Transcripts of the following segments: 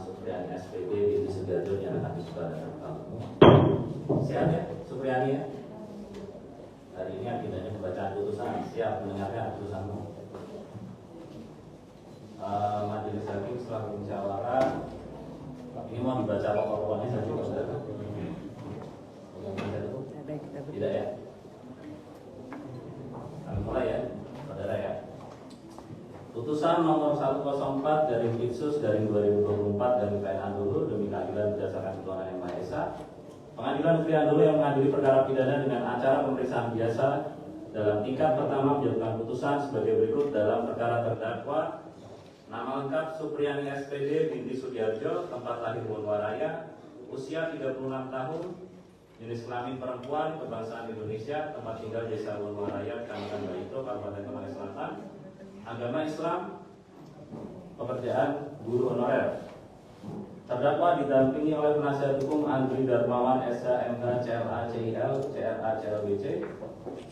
Supriyani SPD di Sugiharjo dinyatakan dibuka dan terbuka umum. Siap ya, Supriyani ya? Hari ini agendanya pembacaan putusan. Siap mendengarkan putusanmu. Majelis Hakim setelah bermusyawarah, ini mau dibaca pokok-pokoknya saja, saudara. Tidak ya? Kami mulai ya, saudara ya. Putusan nomor 104 dari Litsus dari 2024 dari PN dulu demi keadilan berdasarkan ketuhanan Yang Maha Esa. Pengadilan Negeri Andolo yang mengadili perkara pidana dengan acara pemeriksaan biasa dalam tingkat pertama menjatuhkan putusan sebagai berikut dalam perkara terdakwa nama lengkap Supriyani SPD binti Sugiharjo, tempat lahir Wonwaraya, usia 36 tahun, jenis kelamin perempuan, kebangsaan Indonesia, tempat tinggal Desa Wonwaraya, Kecamatan Barito, Kabupaten Kemalai Selatan, agama Islam, pekerjaan guru honorer. Terdakwa didampingi oleh penasihat hukum Andri Darmawan SH MH CLA CIL CRA CLBC,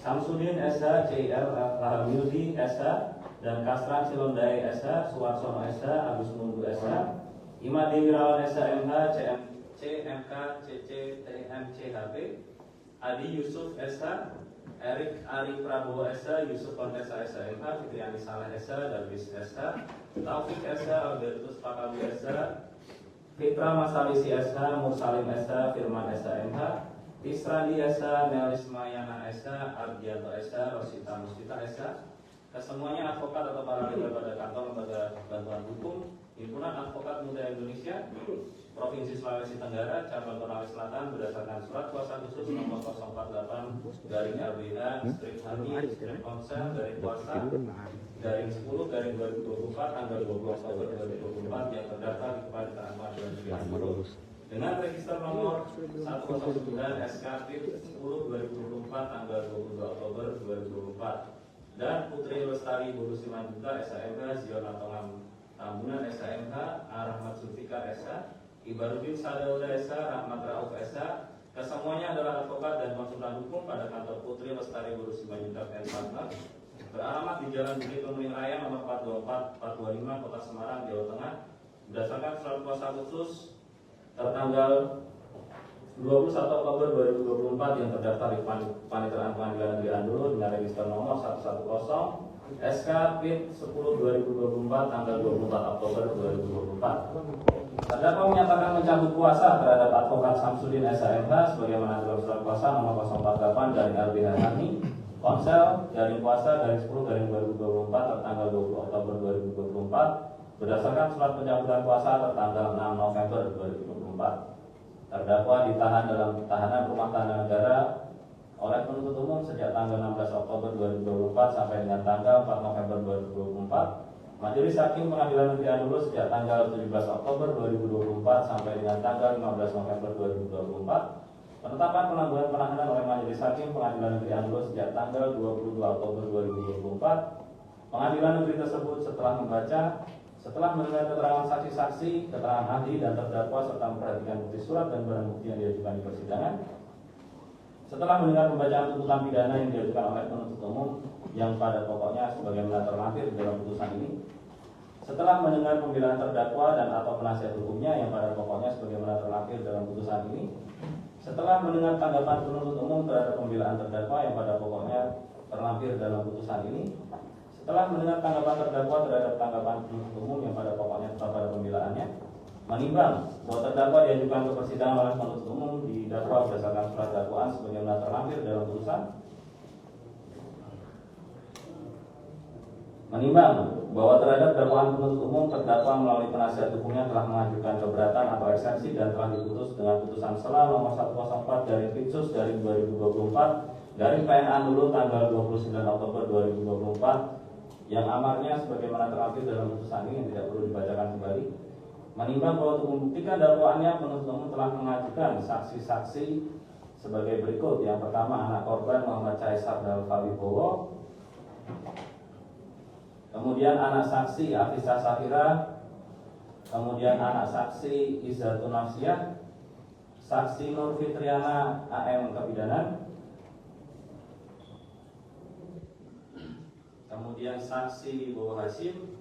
Samsudin SH CIL Rahamildi SH, dan Kastran Silondai SH, Suwarsono SH, Agus Mundu SH, Imade Wirawan SH MH CMK CC TMCHP, Adi Yusuf SH, Erik Ari Prabowo SH, Yusuf Kontesa SH MH, Fitriani Saleh SH, Darwis SH, Taufik SH, Albertus Pakawi SH, Fitra Masalisi SH, Mursalim SH, Firman SH MH, Tisrandi SH, Nelis Mayana SH, Ardianto SH, Rosita Mustita SH. Kesemuanya advokat atau paralegal pada kantor lembaga bantuan hukum Himpunan Advokat Muda Indonesia Provinsi Sulawesi Tenggara Cabang Konawe Selatan berdasarkan surat kuasa khusus nomor 048 garing LBH strip Hani strip Konsel garing kuasa garing 10 garing 2024 tanggal 20 Oktober 2024 yang terdaftar di Kepanitiaan Pengadilan Negeri Andolo dengan register nomor 109 SKP 10 2024 tanggal 22 Oktober 2024 dan Putri Lestari Bulu Simanjunta SHMH, Ziona Tongam Tambunan SHMH, Rahmat Zulfikar SH, Ibarudin Sadauda SH, Rahmat Rauf SH. Kesemuanya adalah advokat dan konsultan hukum pada kantor Putri Lestari Bulu Simanjunta N14 beralamat di Jalan Bukit Pemiling Raya nomor 424 425 Kota Semarang, Jawa Tengah berdasarkan surat kuasa khusus tertanggal 21 Oktober 2024 yang terdaftar di Panitiaan Pengadilan Negeri Andolo dengan register nomor 110 SK PIT 10 2024 tanggal 24 Oktober 2024. Terdakwa menyatakan mencabut kuasa terhadap advokat Samsudin SHMH sebagaimana dalam surat kuasa nomor 048 dari LBH Hani Konsel garing kuasa garing 10 garing 2024 tertanggal 20 Oktober 2024 berdasarkan surat pencabutan kuasa tertanggal 6 November 2024. Terdakwa ditahan dalam tahanan rumah tahanan negara oleh penuntut umum sejak tanggal 16 Oktober 2024 sampai dengan tanggal 4 November 2024. Majelis Hakim Pengadilan Negeri Andolo sejak tanggal 17 Oktober 2024 sampai dengan tanggal 15 November 2024. Penetapan penangguhan penahanan oleh Majelis Hakim Pengadilan Negeri Andolo sejak tanggal 22 Oktober 2024. Pengadilan negeri tersebut setelah mendengar keterangan saksi-saksi, keterangan ahli dan terdakwa serta memperhatikan bukti surat dan barang bukti yang diajukan di persidangan, setelah mendengar pembacaan tuntutan pidana yang diajukan oleh penuntut umum yang pada pokoknya sebagaimana terlampir di dalam putusan ini, setelah mendengar pembelaan terdakwa dan atau penasihat hukumnya yang pada pokoknya sebagaimana terlampir dalam putusan ini, setelah mendengar tanggapan penuntut umum terhadap pembelaan terdakwa yang pada pokoknya terlampir dalam putusan ini, setelah mendengar tanggapan terdakwa terhadap tanggapan penuntut umum yang pada pokoknya tetap pada pembelaannya, menimbang bahwa terdakwa diajukan ke persidangan oleh penuntut umum didakwa berdasarkan surat dakwaan sebagaimana terlampir dalam putusan, menimbang bahwa terhadap dakwaan penuntut umum terdakwa melalui penasihat hukumnya telah mengajukan keberatan atau eksensi dan telah diputus dengan putusan sela nomor 104 dari Litsus dari 2024 dari PN Andolo tanggal 29 Oktober 2024 yang amarnya sebagaimana terlampir dalam putusan ini yang tidak perlu dibacakan kembali. Menimbang bahwa untuk membuktikan dakwaannya penuntut umum telah mengajukan saksi-saksi sebagai berikut. Yang pertama, anak korban Muhammad Caesar Dalfawibowo, kemudian anak saksi Afisa Safira, kemudian anak saksi Izzatun Nafsiyah, saksi Nur Fitriana AM Kebidanan, kemudian saksi Bowo Hashim,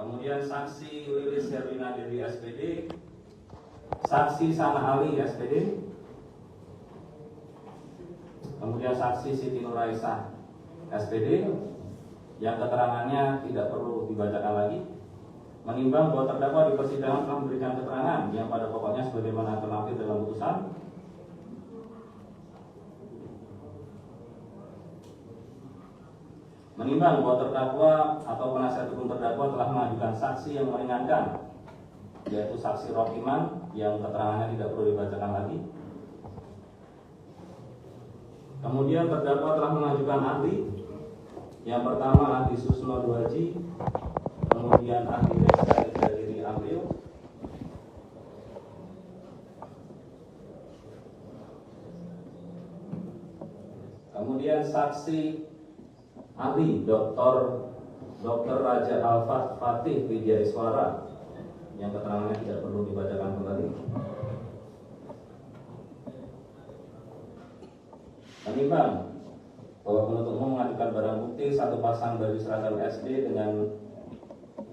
kemudian saksi Lilis Herlina Dewi SPD, saksi Sana Ali SPD, kemudian saksi Siti Nuraisah SPD yang keterangannya tidak perlu dibacakan lagi. Menimbang bahwa terdakwa di persidangan telah memberikan keterangan yang pada pokoknya sebagaimana terlampir dalam putusan. Menimbang bahwa terdakwa atau penasihat hukum terdakwa telah mengajukan saksi yang meringankan, yaitu saksi Rokiman yang keterangannya tidak perlu dibacakan lagi. Kemudian terdakwa telah mengajukan ahli. Yang pertama ahli Susno Duaji, kemudian ahli Reza Izdadiri Amril, kemudian saksi ahli Dr. Raja Alfat Fatih Widya Iswara yang keterangannya tidak perlu dibacakan kembali. Menimbang bahwa penuntut umum mengajukan barang bukti satu pasang baju seragam SD dengan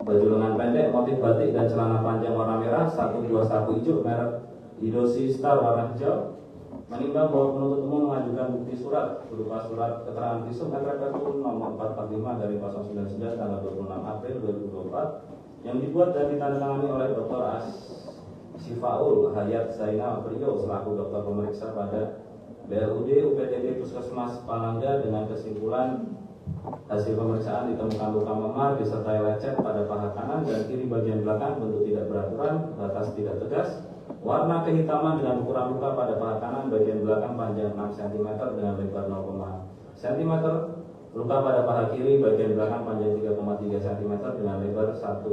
baju lengan pendek motif batik dan celana panjang warna merah 121 hijau merek Idosi Star warna hijau. Menimbang bahwa penuntut umum mengajukan bukti surat berupa surat keterangan visum RPPU nomor 445 dari 099 tanggal 26 April 2024 yang dibuat dan ditandatangani oleh Dr. Sifaul Hayat Zainal Priyo selaku dokter pemeriksa pada BLUD UPTD Puskesmas Palangga dengan kesimpulan hasil pemeriksaan ditemukan luka memar disertai lecet pada paha kanan dan kiri bagian belakang bentuk tidak beraturan, batas tidak tegas, warna kehitaman dengan ukuran luka pada paha kanan bagian belakang panjang 6 cm dengan lebar 0,5 cm, luka pada paha kiri bagian belakang panjang 3,3 cm dengan lebar 1,1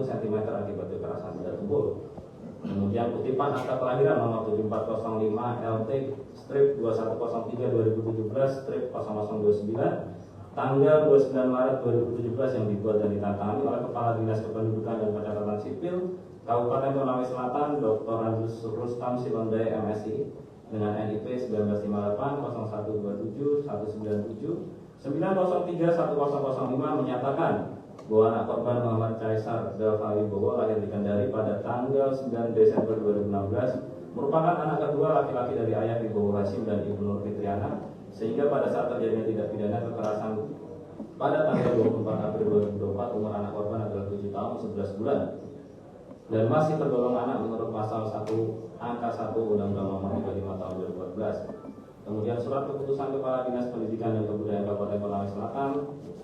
cm akibat kekerasan benda tubuh. Kemudian kutipan akta kelahiran nomor 7405 LT strip 2103 2017 strip 0029 tanggal 29 Maret 2017 yang dibuat dan ditandatangani oleh Kepala Dinas Kependudukan dan Pencatatan Sipil Kabupaten Konawe Selatan Dr. Rustam Silondai MSI dengan NIP 1958 0127 197 903 1005 menyatakan bahwa anak korban Muhammad Kaisar Delva Wibowo lahir di Kendari pada tanggal 9 Desember 2016 merupakan anak kedua laki-laki dari ayah Wibowo Hashim dan Ibu Nur Fitriana, sehingga pada saat terjadinya tindak pidana kekerasan pada tanggal 24 April 2024 umur anak korban adalah 7 tahun 11 bulan dan masih tergolong anak menurut pasal 1 angka 1 Undang-Undang Nomor 35 tahun 2014. Kemudian surat keputusan Kepala Dinas Pendidikan dan Kebudayaan Kabupaten Konawe Selatan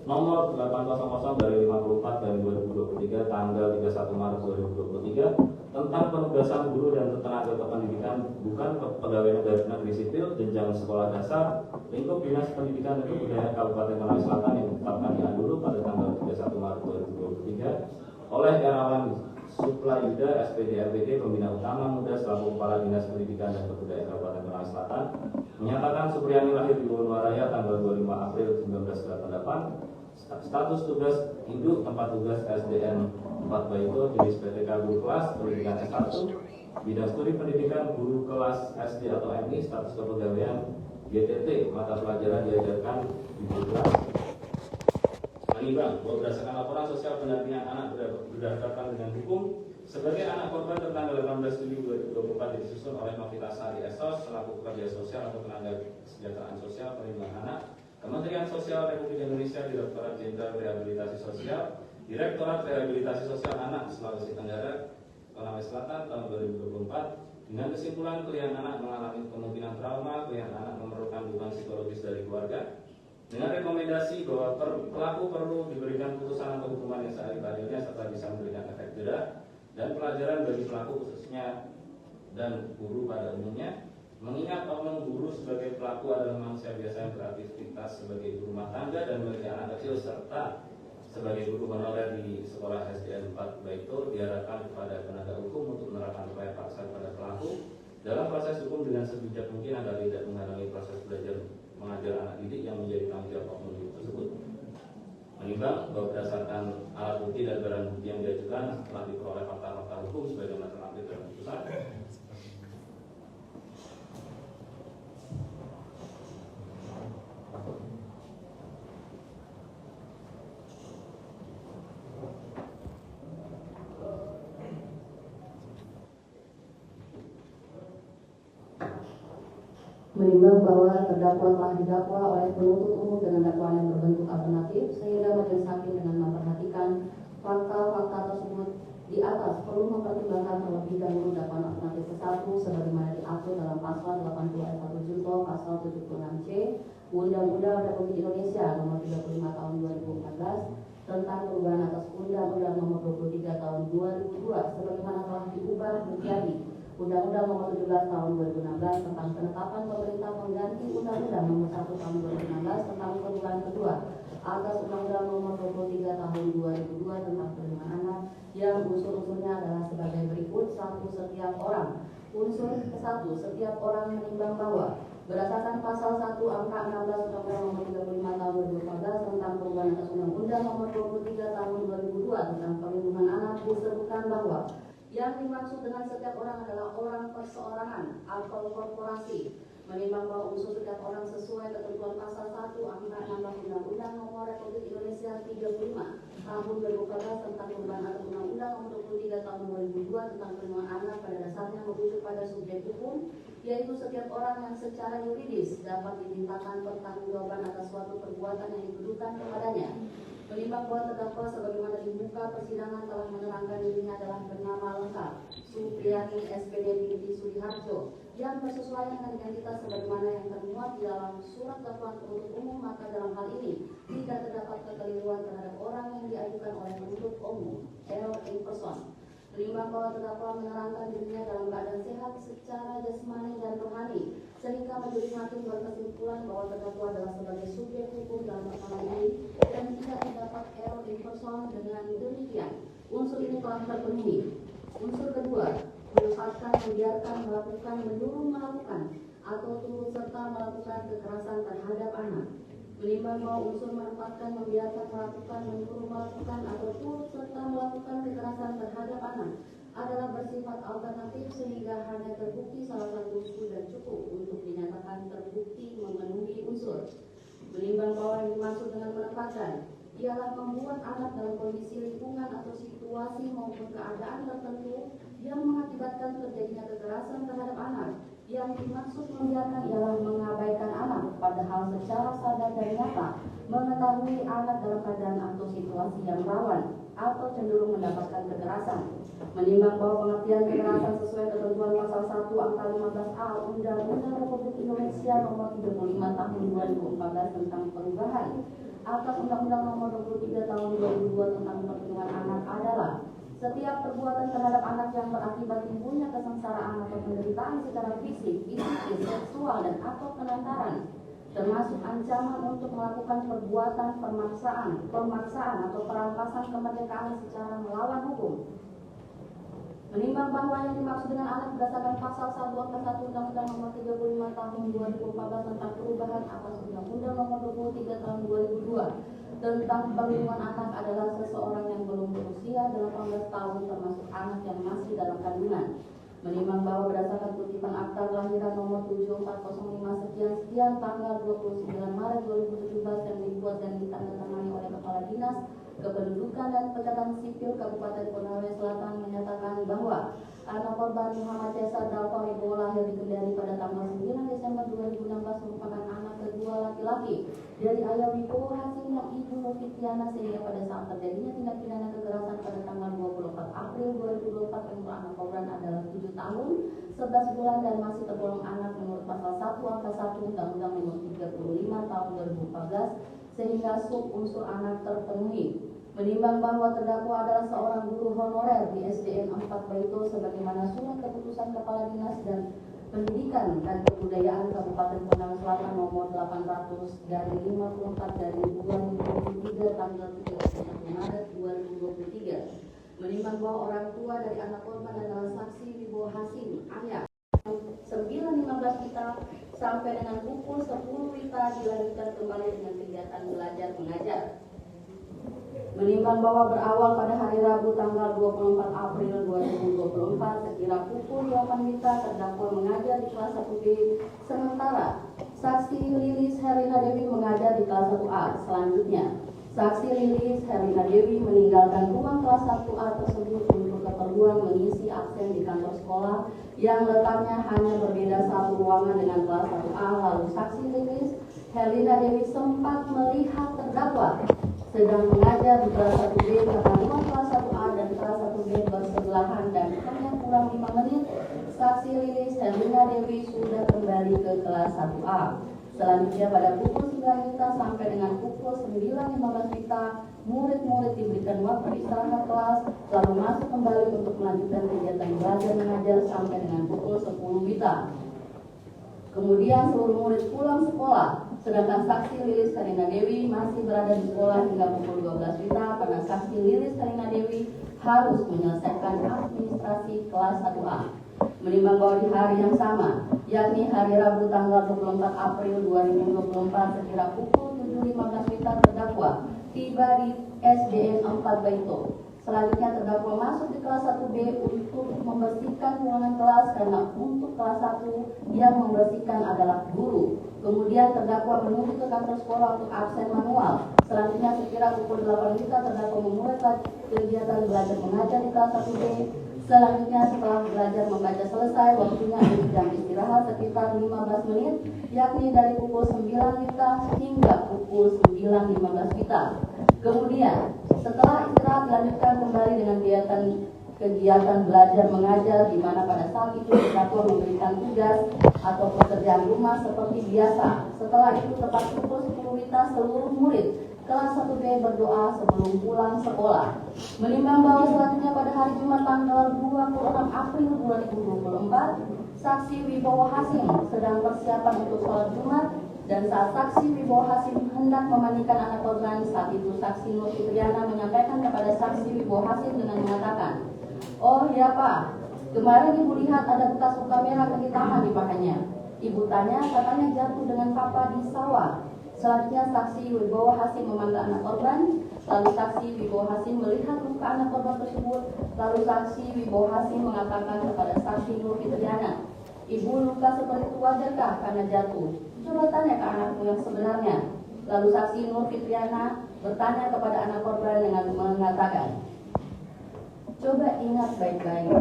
nomor 800 dari 54 dari 2023 tanggal 31 Maret 2023 tentang penugasan guru dan tenaga kependidikan bukan pegawai negeri sipil jenjang sekolah dasar lingkup Dinas Pendidikan dan Kebudayaan Kabupaten Konawe Selatan yang ditetapkan di Andulu pada tanggal 31 Maret 2023 oleh Erawan Suplayuda SPD RPD Pembina Utama Muda selaku Kepala Dinas Pendidikan dan Kebudayaan Kabupaten Konawe Selatan menyatakan Supriyani lahir di Wonowaraya tanggal 25 April 1998, status tugas induk tempat tugas SDN 4 Baito jenis PTK guru kelas pendidikan S1 bidang studi pendidikan guru kelas SD atau MI status kepegawaian GTT mata pelajaran diajarkan di guru kelas. Menimbang bahwa berdasarkan laporan sosial pendampingan anak berdasarkan dengan hukum sebagai anak korban tertanggal 18 Juli 2024 disusun oleh Novita Sari Esos selaku pekerja sosial atau tenaga kesejahteraan sosial perlindungan anak Kementerian Sosial Republik Indonesia Direktorat Jenderal Rehabilitasi Sosial Direktorat Rehabilitasi Sosial Anak Sulawesi Tenggara Konawe Selatan tahun 2024 dengan kesimpulan klien anak mengalami kemungkinan trauma, klien anak memerlukan dukungan psikologis dari keluarga dengan rekomendasi bahwa pelaku perlu diberikan putusan atau hukuman yang seadil-adilnya serta bisa memberikan efek jera dan pelajaran bagi pelaku khususnya dan guru pada umumnya. Mengingat oknum guru sebagai pelaku adalah manusia biasa yang beraktivitas sebagai ibu rumah tangga dan memiliki anak kecil serta sebagai guru honorer di sekolah SDN 4 Baito diharapkan kepada penegak hukum untuk menerapkan upaya paksa kepada pelaku dalam proses hukum dengan sebijak mungkin agar tidak menghalangi proses belajar mengajar anak didik yang menjadi tanggung jawab oknum tersebut. Menimbang bahwa berdasarkan alat bukti dan barang bukti yang diajukan telah diperoleh fakta-fakta hukum sebagaimana terlampir dalam putusan. menimbang bahwa terdakwa telah didakwa oleh penuntut umum dengan dakwaan yang berbentuk alternatif, sehingga majelis hakim dengan memperhatikan fakta-fakta tersebut di atas perlu mempertimbangkan terlebih dahulu dakwaan alternatif ke-1 sebagaimana diatur dalam pasal 80 ayat 1 junto pasal 76C Undang-Undang Republik Indonesia nomor 35 tahun 2014 tentang perubahan atas Undang-Undang nomor 23 tahun 2002 sebagaimana telah diubah menjadi Undang-Undang nomor 17 tahun 2016 tentang penetapan pemerintah pengganti Undang-Undang nomor 1 tahun 2016 tentang perubahan kedua atas Undang-Undang nomor 23 tahun 2002 tentang perlindungan anak yang unsur-unsurnya adalah sebagai berikut. Setiap orang. Unsur ke-1, setiap orang menimbang bahwa berdasarkan pasal 1 angka 16 Undang-Undang nomor 35 tahun 2014 tentang perubahan atas Undang-Undang nomor 23 tahun 2002 tentang perlindungan anak disebutkan bahwa yang dimaksud dengan setiap orang adalah orang perseorangan atau korporasi. Menimbang bahwa unsur setiap orang sesuai ketentuan pasal 1 angka 16 Undang-Undang nomor Republik Indonesia 35 tahun 2014 tentang perubahan atas Undang-Undang nomor 23 tahun 2002 tentang perlindungan anak pada dasarnya merujuk pada subjek hukum, yaitu setiap orang yang secara yuridis dapat dimintakan pertanggungjawaban atas suatu perbuatan yang dituduhkan kepadanya. Menimbang bahwa terdakwa sebagaimana di muka persidangan telah menerangkan dirinya adalah bernama lengkap Supriyani SPD binti Sudiharjo yang bersesuaian dengan identitas sebagaimana yang termuat di dalam surat dakwaan penuntut umum, maka dalam hal ini tidak terdapat kekeliruan terhadap orang yang diajukan oleh penuntut umum L. in person. Menimbang bahwa terdakwa menerangkan dirinya dalam keadaan sehat secara jasmani dan rohani, sehingga majelis hakim berkesimpulan bahwa terdakwa adalah sebagai subjek hukum dalam perkara ini dan tidak terdapat error in person. Dengan demikian, unsur ini telah terpenuhi. Unsur kedua, melepaskan, membiarkan, melakukan, menyuruh melakukan, atau turut serta melakukan kekerasan terhadap anak. Menimbang bahwa unsur menempatkan, membiarkan, melakukan, menyuruh melakukan, atau turut serta melakukan kekerasan terhadap anak adalah bersifat alternatif sehingga hanya terbukti salah satu sudah cukup untuk dinyatakan terbukti memenuhi unsur. Menimbang bahwa yang dimaksud dengan menempatkan ialah membuat anak dalam kondisi lingkungan atau situasi maupun keadaan tertentu yang mengakibatkan terjadinya kekerasan terhadap anak. Yang dimaksud membiarkan ialah mengabaikan anak, padahal secara sadar dan nyata mengetahui anak dalam keadaan atau situasi yang rawan atau cenderung mendapatkan kekerasan. Menimbang bahwa pengertian kekerasan sesuai ketentuan pasal 1 angka 15A Undang-Undang Republik Indonesia nomor 35 tahun 2014 tentang perubahan atas Undang-Undang nomor 23 tahun 2002 tentang perlindungan anak adalah setiap perbuatan terhadap anak yang berakibat timbulnya kesengsaraan atau penderitaan secara fisik, psikis, seksual, dan atau penantaran, termasuk ancaman untuk melakukan perbuatan pemaksaan atau perampasan kemerdekaan secara melawan hukum. Menimbang bahwa yang dimaksud dengan anak berdasarkan pasal 1 angka 1 Undang-Undang nomor 35 tahun 2014 tentang perubahan atas Undang-Undang nomor 23 tahun 2002 tentang perlindungan anak adalah seseorang yang belum berusia 18 tahun termasuk anak yang masih dalam kandungan. Menimbang bahwa berdasarkan kutipan akta kelahiran nomor 7405 sekian tanggal 29 Maret 2017 yang dibuat dan ditandatangani oleh Kepala Dinas Kependudukan dan Pencatatan Sipil Kabupaten Konawe Selatan menyatakan bahwa anak korban Muhammad Cesar Dalfa Wibowo lahir di Kendari pada tanggal 9 Desember 2016 merupakan anak kedua laki-laki dari ayah Wibowo Hasim yang ibu Novitiana, sehingga pada saat terjadinya tindak pidana kekerasan pada tanggal 24 April 2024 umur anak korban adalah 7 tahun 11 bulan dan masih tergolong anak menurut pasal 1 angka 1 Undang-Undang nomor 35 tahun 2014 sehingga sub unsur anak terpenuhi. Menimbang bahwa terdakwa adalah seorang guru honorer di SDN 4 Baito sebagaimana surat keputusan Kepala Dinas dan Pendidikan dan Kebudayaan Kabupaten Konawe Selatan nomor 800/54 dari 2023 tanggal 31 Maret 2023. Menimbang bahwa orang tua dari anak korban adalah saksi Wibowo Hasim, ayah 9.15 Wita sampai dengan pukul 10 Wita dilanjutkan kembali dengan kegiatan belajar mengajar. Menimbang bahwa berawal pada hari Rabu tanggal 24 April 2024 sekira pukul 8 Wita terdakwa mengajar di kelas 1B, sementara saksi Lilis Herlina Dewi mengajar di kelas 1A. Selanjutnya, saksi Lilis Herlina Dewi meninggalkan ruang kelas 1A tersebut untuk berkeperluan mengisi absen di kantor sekolah yang letaknya hanya berbeda satu ruangan dengan kelas 1A. Lalu saksi Lilis Herlina Dewi sempat melihat terdakwa sedang mengajar di kelas 1B karena ruang kelas 1A dan kelas 1B bersebelahan dan hanya kurang 5 menit saksi Lilis Herlina Dewi sudah kembali ke kelas 1A. Selanjutnya pada pukul 9 WITA sampai dengan pukul 9.15 WITA, murid-murid diberikan waktu istirahat kelas, lalu masuk kembali untuk melanjutkan kegiatan belajar mengajar sampai dengan pukul 10 WITA. Kemudian seluruh murid pulang sekolah, sedangkan saksi Lilis Herlina Dewi masih berada di sekolah hingga pukul 12 WITA karena saksi Lilis Herlina Dewi harus menyelesaikan administrasi kelas 1A. Menimbang bahwa di hari yang sama, yakni hari Rabu tanggal 24 April 2024 sekira pukul 7.15 WITA terdakwa tiba di SDN 4 Baito. Selanjutnya terdakwa masuk di kelas 1B untuk membersihkan ruangan kelas karena untuk kelas 1 yang membersihkan adalah guru. Kemudian terdakwa menuju ke kantor sekolah untuk absen manual. Selanjutnya sekira pukul 8 WITA terdakwa memulai kegiatan belajar mengajar di kelas 1B. Selanjutnya setelah belajar membaca selesai, waktunya ada jam istirahat sekitar 15 menit, yakni dari pukul 9 WITA hingga pukul 9.15 WITA. Kemudian setelah istirahat dilanjutkan kembali dengan kegiatan belajar mengajar, di mana pada saat itu terdakwa memberikan tugas atau pekerjaan rumah seperti biasa. Setelah itu tepat pukul 10 WITA seluruh murid kelas 1B berdoa sebelum pulang sekolah. Menimbang bahwa selanjutnya pada hari Jumat tanggal 26 April 2024, saksi Wibowo Hasim sedang persiapan untuk sholat Jumat dan saat saksi Wibowo Hasim hendak memandikan anak korban, saat itu saksi Nur Fitriana menyampaikan kepada saksi Wibowo Hasim dengan mengatakan, "Oh ya Pak, kemarin Ibu lihat ada bekas luka merah kehitaman di pahanya." Ibu tanya, katanya jatuh dengan papa di sawah. Selanjutnya saksi Wibowo Hasim memanggil anak korban, lalu saksi Wibowo Hasim melihat luka anak korban tersebut, lalu saksi Wibowo Hasim mengatakan kepada saksi Nur Fitriana, "Ibu, luka seperti itu wajarkah karena jatuh? Coba tanya ke anakmu yang sebenarnya." Lalu saksi Nur Fitriana bertanya kepada anak korban dengan mengatakan, "Coba ingat baik-baik,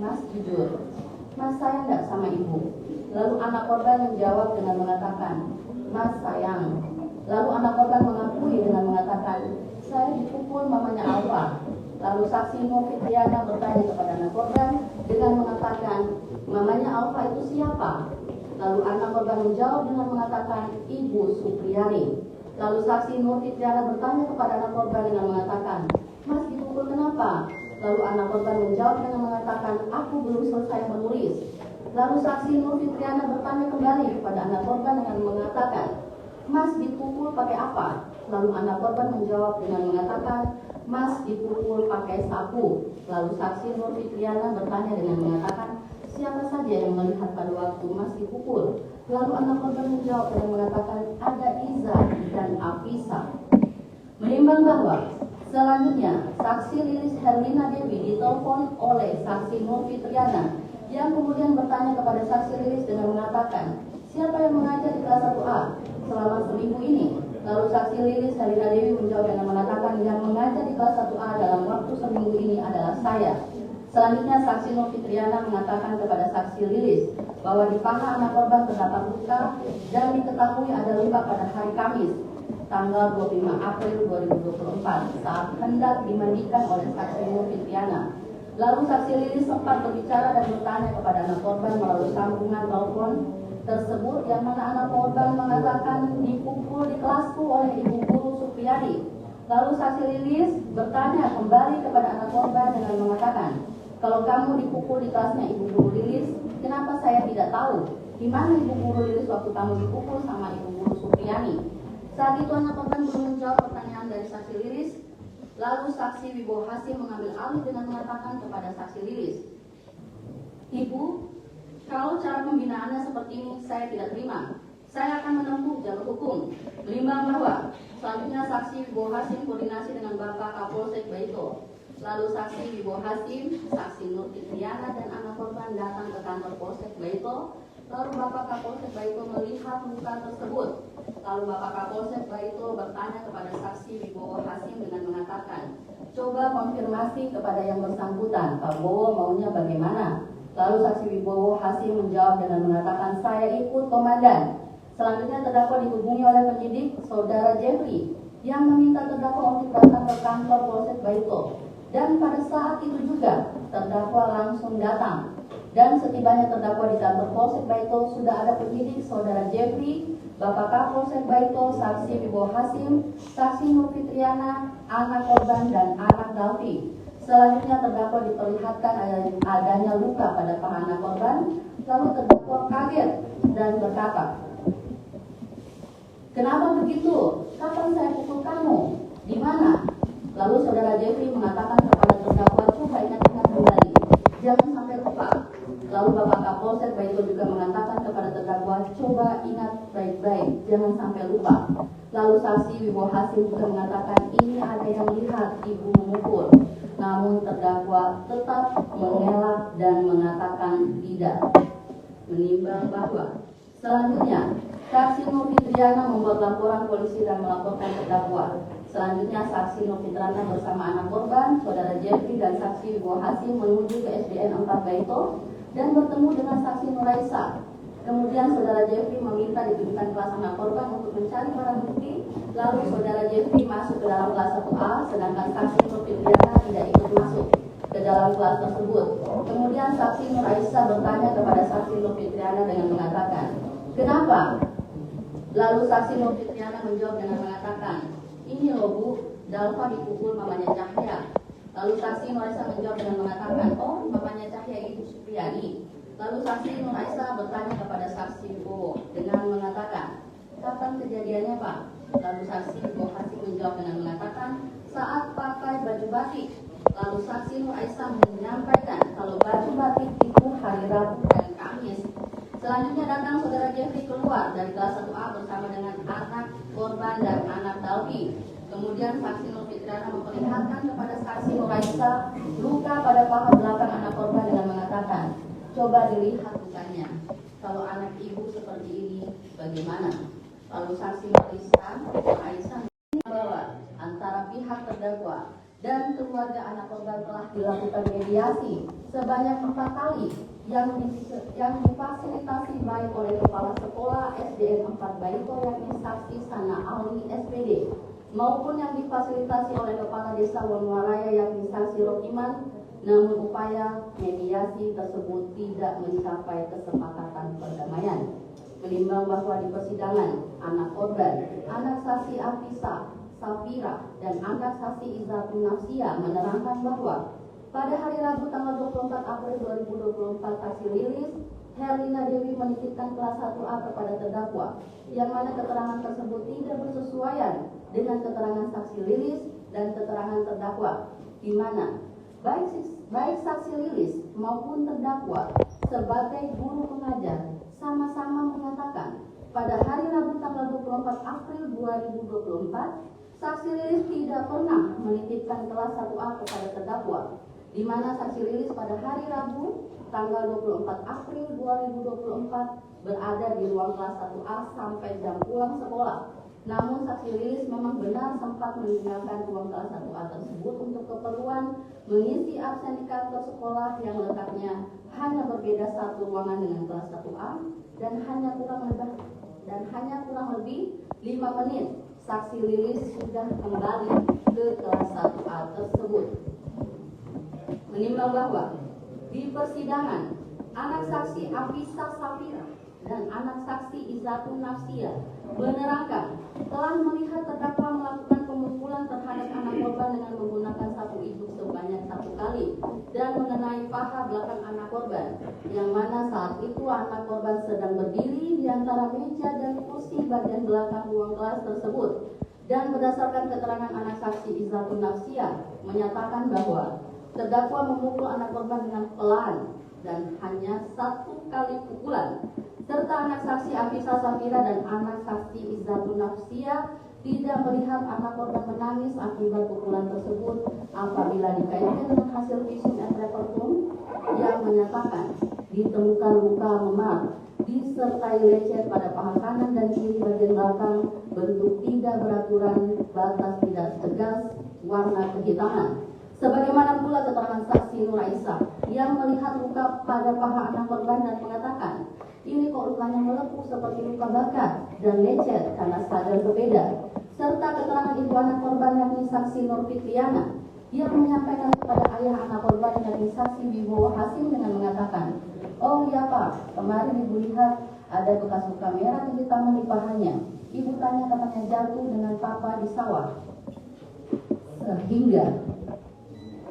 Mas jujur, Mas sayang nggak sama ibu?" Lalu anak korban menjawab dengan mengatakan, "Mas sayang." Lalu anak korban mengakui dengan mengatakan, "Saya dipukul mamanya Alfa." Lalu saksi Nur Fitriana bertanya kepada anak korban dengan mengatakan, "Mamanya Alfa itu siapa?" Lalu anak korban menjawab dengan mengatakan, "Ibu Supriyani." Lalu saksi Nur Fitriana bertanya kepada anak korban dengan mengatakan, "Mas dipukul kenapa?" Lalu anak korban menjawab dengan mengatakan, "Aku belum selesai menulis." Lalu saksi Nur Fitriana bertanya kembali kepada anak korban dengan mengatakan, "Mas dipukul pakai apa?" Lalu anak korban menjawab dengan mengatakan, "Mas dipukul pakai sapu." Lalu saksi Nur Fitriana bertanya dengan mengatakan, "Siapa saja yang melihat pada waktu Mas dipukul?" Lalu anak korban menjawab dengan mengatakan, "Ada Iza dan Afisa." Menimbang bahwa selanjutnya saksi Lilis Herlina Dewi ditelepon oleh saksi Nur Fitriana yang kemudian bertanya kepada saksi Lilis dengan mengatakan, "Siapa yang mengajar di kelas 1A selama seminggu ini?" Lalu saksi Lilis Herlina Dewi menjawab dengan mengatakan, "Yang mengajar di kelas 1A dalam waktu seminggu ini adalah saya." Selanjutnya saksi Nur Fitriana mengatakan kepada saksi Lilis bahwa di paha anak korban terdapat luka dan diketahui ada luka pada hari Kamis tanggal 25 April 2024 saat hendak dimandikan oleh saksi Nur Fitriana. Lalu saksi Lilis sempat berbicara dan bertanya kepada anak korban melalui sambungan telepon tersebut, yang mana anak korban mengatakan dipukul di kelasku oleh Ibu Guru Supriyani. Lalu saksi Lilis bertanya kembali kepada anak korban dengan mengatakan, "Kalau kamu dipukul di kelasnya Ibu Guru Lilis, kenapa saya tidak tahu? Di mana Ibu Guru Lilis waktu kamu dipukul sama Ibu Guru Supriyani?" Saat itu anak korban belum menjawab pertanyaan dari saksi Lilis. Lalu saksi Wibowo Hasim mengambil alih dengan mengatakan kepada saksi Lilis, "Ibu, kalau cara pembinaannya seperti ini saya tidak terima. Saya akan menempuh jalur hukum." Menimbang bahwa selanjutnya saksi Wibowo Hasim koordinasi dengan Bapak Kapolsek Baito. Lalu saksi Wibowo Hasim, saksi Nur Fitriana dan anak korban datang ke kantor Polsek Baito. Lalu Bapak Kapolsek Baito melihat luka tersebut. Lalu Bapak Kapolsek Baito bertanya kepada saksi Wibowo Hasim dengan mengatakan, coba konfirmasi kepada yang bersangkutan, Pak Bowo maunya bagaimana? Lalu saksi Wibowo Hasim menjawab dengan mengatakan, saya ikut komandan. Selanjutnya terdakwa dihubungi oleh penyidik Saudara Jeffrey yang meminta terdakwa untuk datang ke kantor Polsek Baito. Dan pada saat itu juga terdakwa langsung datang. Dan setibanya terdakwa di kantor Polsek Baito sudah ada penyidik Saudara Jeffrey, Bapak Kapolsek Baito, saksi Wibowo Hasim, saksi Nur Fitriana, anak korban dan anak Davi. Selanjutnya terdakwa diperlihatkan adanya luka pada paha anak korban. Lalu terdakwa kaget dan berkata, kenapa begitu? Kapan saya pukul kamu? Di mana? Lalu Saudara Jeffrey mengatakan kepada terdakwa, coba ingat-ingat kembali, jangan sampai lupa. Lalu Bapak Kapolsek Baito juga mengatakan kepada terdakwa, coba ingat baik-baik, jangan sampai lupa. Lalu saksi Wibowo Hasim juga mengatakan, ini ada yang lihat ibu memukul. Namun terdakwa tetap mengelak dan mengatakan tidak. Menimbang bahwa selanjutnya saksi Nur Fitriana membuat laporan polisi dan melaporkan terdakwa. Selanjutnya saksi Nur Fitriana bersama anak korban, Saudara Jeffrey dan saksi Wibowo Hasim menuju ke SDN 4 Baito dan bertemu dengan saksi Nuraisa. Kemudian Saudara Jeffrey meminta ditunjukkan kelas anak korban untuk mencari barang bukti. Lalu Saudara Jeffrey masuk ke dalam kelas 1A, sedangkan saksi Nur Fitriana tidak ikut masuk ke dalam kelas tersebut. Kemudian saksi Nuraisa bertanya kepada saksi Nur Fitriana dengan mengatakan, kenapa? Lalu saksi Nur Fitriana menjawab dengan mengatakan, ini loh Bu, Dalva dipukul mamanya Cahya. Lalu saksi Nuraisa menjawab dengan mengatakan, oh mamanya Cahya Ibu Supriyani. Lalu saksi Nuraisa bertanya kepada saksi Wibowo dengan mengatakan, kapan kejadiannya Pak? Lalu saksi Wibowo Hasim menjawab dengan mengatakan, saat pakai baju batik. Lalu saksi Nuraisa menyampaikan kalau baju batik itu hari Rabu dan Kamis. Selanjutnya datang Saudara Jeffrey keluar dari kelas 1A bersama dengan anak korban dan anak Dalvi. Kemudian saksi Nur Fitriana memperlihatkan kepada saksi Nuraisa luka pada paha belakang anak korban dengan mengatakan, coba dilihat lukanya. Kalau anak ibu seperti ini, bagaimana? Lalu saksi Nuraisa bahwa antara pihak terdakwa dan keluarga anak korban telah dilakukan mediasi sebanyak 4 kali yang difasilitasi baik oleh Kepala Sekolah SDN 4 Baito yakni saksi Sana Ali SPD maupun yang difasilitasi oleh Kepala Desa Wonowaraya yakni saksi Rokiman. Namun upaya mediasi tersebut tidak mencapai kesepakatan perdamaian. Menimbang bahwa di persidangan anak korban, anak saksi Afisa, Safira, dan anak saksi Izzatun Nafsia menerangkan bahwa pada hari Rabu tanggal 24 April 2024 hasil rilis, Herlina Dewi menitipkan kelas 1A kepada terdakwa, yang mana keterangan tersebut tidak bersesuaian dengan keterangan saksi lilis dan keterangan terdakwa, di mana baik saksi lilis maupun terdakwa sebagai guru pengajar sama-sama mengatakan pada hari Rabu tanggal 24 April 2024 saksi lilis tidak pernah menitipkan kelas 1A kepada terdakwa, di mana saksi lilis pada hari Rabu tanggal 24 April 2024 berada di ruang kelas 1A sampai jam pulang sekolah. Namun saksi lilis memang benar sempat meninggalkan ruang kelas 1A tersebut untuk keperluan mengisi absen di kantor sekolah yang letaknya hanya berbeda satu ruangan dengan kelas 1A dan hanya kurang lebih 5 menit saksi lilis sudah kembali ke kelas 1A tersebut. Menimbang bahwa di persidangan anak saksi Afisa Safira dan anak saksi Izzatun Nafsia menerangkan telah melihat terdakwa melakukan pemukulan terhadap anak korban dengan menggunakan sapu ijuk sebanyak 1 kali dan mengenai paha belakang anak korban, yang mana saat itu anak korban sedang berdiri di antara meja dan kursi bagian belakang ruang kelas tersebut. Dan berdasarkan keterangan anak saksi Izzatun Nafsia menyatakan bahwa terdakwa memukul anak korban dengan pelan dan hanya 1 kali pukulan, serta anak saksi Afisa Safira dan anak saksi Izzatun Nafsia tidak melihat anak korban menangis akibat pukulan tersebut apabila dikaitkan dengan hasil visum et repertum yang menyatakan ditemukan luka memar disertai lecet pada paha kanan dan kiri bagian belakang, bentuk tidak beraturan, batas tidak tegas, warna kehitaman. Sebagaimana pula keterangan saksi Nur Aisyah yang melihat luka pada paha anak korban dan mengatakan, ini kok lukanya melepuh seperti luka bakar dan lecet karena sadar berbeda. Serta keterangan ibu anak korban yakni saksi Nur Fitriana yang menyampaikan kepada ayah anak korban yakni saksi Wibowo Hasim dengan mengatakan, oh iya Pak, kemarin ibu lihat ada bekas luka merah yang hitam di pahanya. Ibu tanya katanya jatuh dengan papa di sawah. Sehingga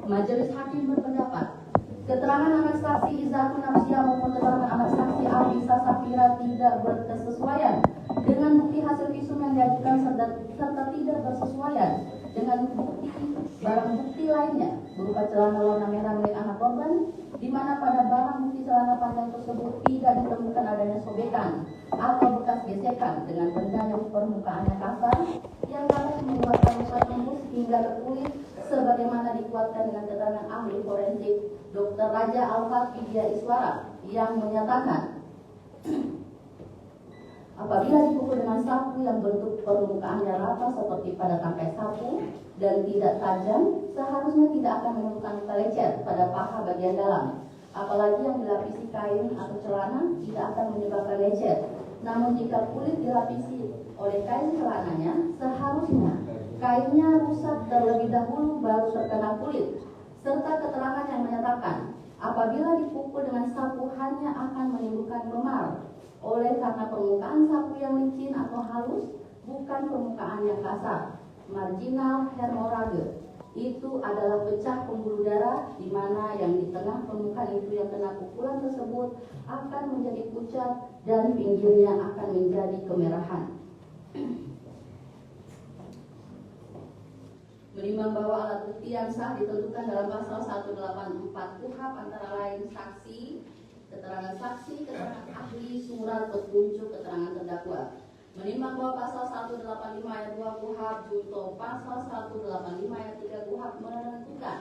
majelis hakim berpendapat keterangan anak saksi Izatun Nafsiyah maupun keterangan anak saksi Alisa Safira tidak berkesesuaian dengan bukti hasil visum yang diajukan serta tidak bersesuaian dengan barang bukti lainnya berupa celana warna merah milik anak korban, di mana pada barang bukti celana panjang tersebut tidak ditemukan adanya sobekan atau bekas gesekan dengan benda yang permukaannya kasar yang dapat menyebabkan luka tembus hingga ke kulit, sebagaimana dikuatkan dengan keterangan ahli forensik Dr. Raja Alfat Widya Iswara yang menyatakan apabila dipukul dengan sapu yang bentuk permukaannya rata seperti pada tangkai sapu dan tidak tajam, seharusnya tidak akan menimbulkan luka lecet pada paha bagian dalam. Apalagi yang dilapisi kain atau celana tidak akan menyebabkan lecet. Namun jika kulit dilapisi oleh kain celananya, seharusnya kainnya rusak terlebih dahulu baru terkena kulit. Serta keterangan yang menyatakan apabila dipukul dengan sapu hanya akan menimbulkan memar oleh karena permukaan sapu yang licin atau halus, bukan permukaan yang kasar, marginal hemorage. Itu adalah pecah pembuluh darah di mana yang di tengah permukaan itu yang kena pukulan tersebut akan menjadi pucat dan pinggirnya akan menjadi kemerahan. Menimbang bahwa alat bukti yang sah ditentukan dalam pasal 184 KUHP antara lain saksi, keterangan saksi, keterangan ahli, surat petunjuk, keterangan terdakwa. Menimbang bahwa pasal 185 ayat 2 KUHP junto pasal 185 ayat 3 KUHP menentukan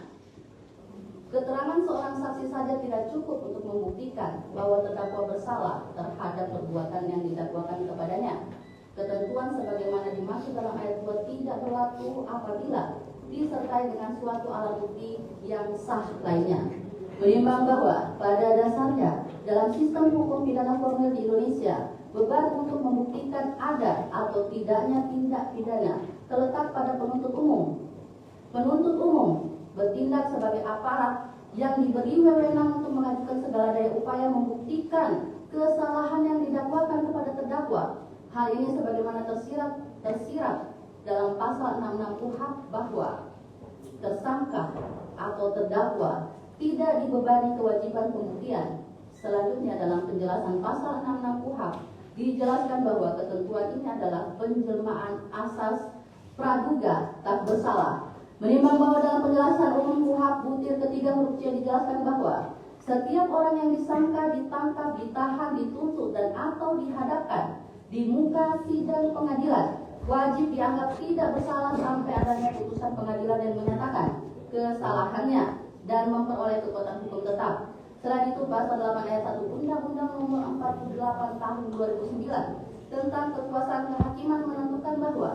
keterangan seorang saksi saja tidak cukup untuk membuktikan bahwa terdakwa bersalah terhadap perbuatan yang didakwakan kepadanya. Ketentuan sebagaimana dimaksud dalam ayat 2 tidak berlaku apabila disertai dengan suatu alat bukti yang sah lainnya. Menimbang bahwa pada dasarnya dalam sistem hukum pidana formil di Indonesia, beban untuk membuktikan ada atau tidaknya tindak pidana terletak pada penuntut umum. Penuntut umum bertindak sebagai aparat yang diberi wewenang untuk mengajukan segala daya upaya membuktikan kesalahan yang didakwakan kepada terdakwa. Hal ini sebagaimana tersirat dalam pasal 66 KUHP bahwa tersangka atau terdakwa tidak dibebani kewajiban pembuktian. Selanjutnya dalam penjelasan pasal 66 KUHP dijelaskan bahwa ketentuan ini adalah penjelmaan asas praduga tak bersalah. Menimbang bahwa dalam penjelasan umum KUHP butir ketiga huruf C dijelaskan bahwa setiap orang yang disangka, ditangkap, ditahan, dituntut dan atau dihadapkan di muka sidang pengadilan wajib dianggap tidak bersalah sampai adanya putusan pengadilan yang menyatakan kesalahannya dan memperoleh kekuatan hukum tetap. Selain itu, pasal 8 ayat 1 Undang-Undang Nomor 48 Tahun 2009 tentang kekuasaan kehakiman menentukan bahwa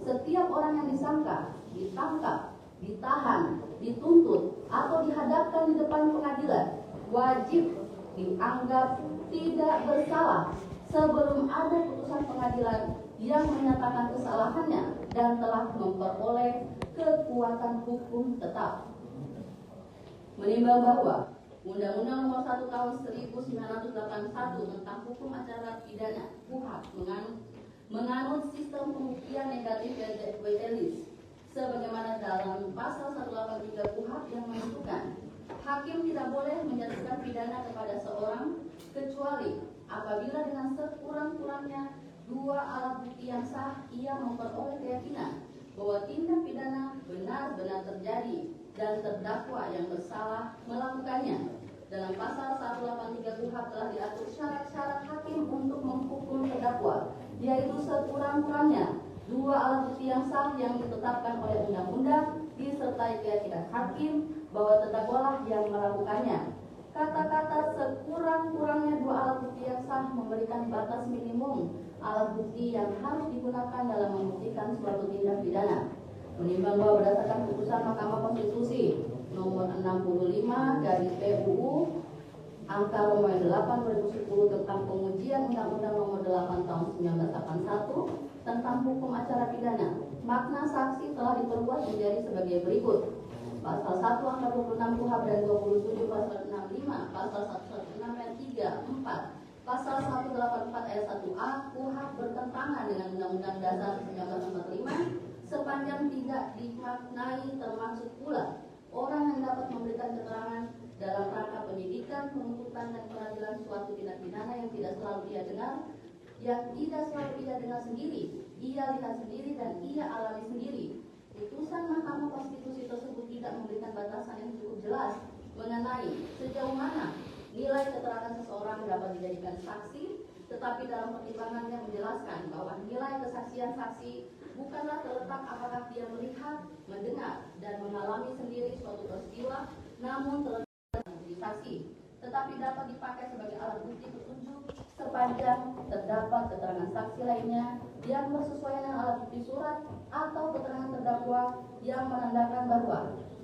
setiap orang yang disangka, ditangkap, ditahan, dituntut atau dihadapkan di depan pengadilan wajib dianggap tidak bersalah sebelum ada putusan pengadilan yang menyatakan kesalahannya dan telah memperoleh kekuatan hukum tetap. Menimbang bahwa Undang-Undang Nomor 1 Tahun 1981 tentang Hukum Acara Pidana KUHP menganut sistem pembuktian negatif wetelis sebagaimana dalam pasal 183 KUHP yang menentukan hakim tidak boleh menjatuhkan pidana kepada seorang kecuali apabila dengan sekurang-kurangnya dua alat bukti yang sah ia memperoleh keyakinan bahwa tindak pidana benar-benar terjadi dan terdakwa yang bersalah melakukannya. Dalam pasal 183 KUHP telah diatur syarat-syarat hakim untuk menghukum terdakwa, yaitu sekurang-kurangnya dua alat bukti yang sah yang ditetapkan oleh undang-undang disertai keyakinan hakim bahwa terdakwalah yang melakukannya. Kata-kata sekurang-kurangnya 2 alat bukti yang sah memberikan batas minimum alat bukti yang harus digunakan dalam membuktikan suatu tindak pidana. Menimbang bahwa berdasarkan putusan Mahkamah Konstitusi nomor 65 garis PUU angka Romawi 8 2010 tentang pengujian Undang-Undang nomor 8 tahun 1981 tentang hukum acara pidana, makna saksi telah diperluas menjadi sebagai berikut. Pasal 1 angka 26 KUHP dan 27 pasal 65, pasal 116 ayat 3, 4, pasal 184 ayat 1A KUHP bertentangan dengan Undang-Undang Dasar 1945 sepanjang tidak dimaknai, termasuk pula orang yang dapat memberikan keterangan dalam rangka penyidikan, penuntutan, dan peradilan suatu tindak pidana yang tidak selalu ia dengar sendiri, ia lihat sendiri, dan ia alami sendiri. Putusan Mahkamah Konstitusi tersebut tidak memberikan batasan yang cukup jelas mengenai sejauh mana nilai keterangan seseorang dapat dijadikan saksi, tetapi dalam pertimbangannya menjelaskan bahwa nilai kesaksian saksi bukanlah terletak apakah dia melihat, mendengar, dan mengalami sendiri suatu peristiwa, namun terletak pada saksi, tetapi dapat dipakai sebagai alat bukti petunjuk sepanjang terdapat keterangan saksi lainnya yang bersesuaian dengan alat bukti surat atau keterangan terdakwa yang menandakan bahwa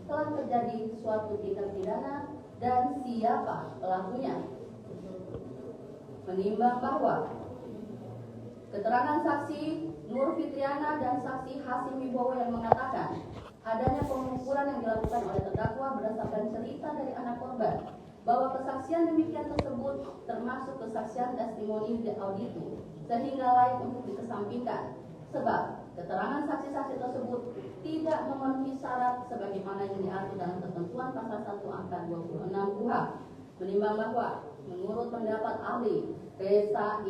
telah terjadi suatu tindak pidana dan siapa pelakunya. Menimbang bahwa keterangan saksi Nur Fitriana dan saksi Hasim Wibowo yang mengatakan adanya pemukulan yang dilakukan oleh terdakwa berdasarkan cerita dari anak korban, bahwa kesaksian demikian tersebut termasuk kesaksian testimoni de auditu, sehingga layak untuk dikesampingkan, sebab keterangan saksi-saksi tersebut tidak memenuhi syarat sebagaimana yang diatur dalam ketentuan pasal 1 angka 26 KUHP. Menimbang bahwa menurut pendapat ahli Resa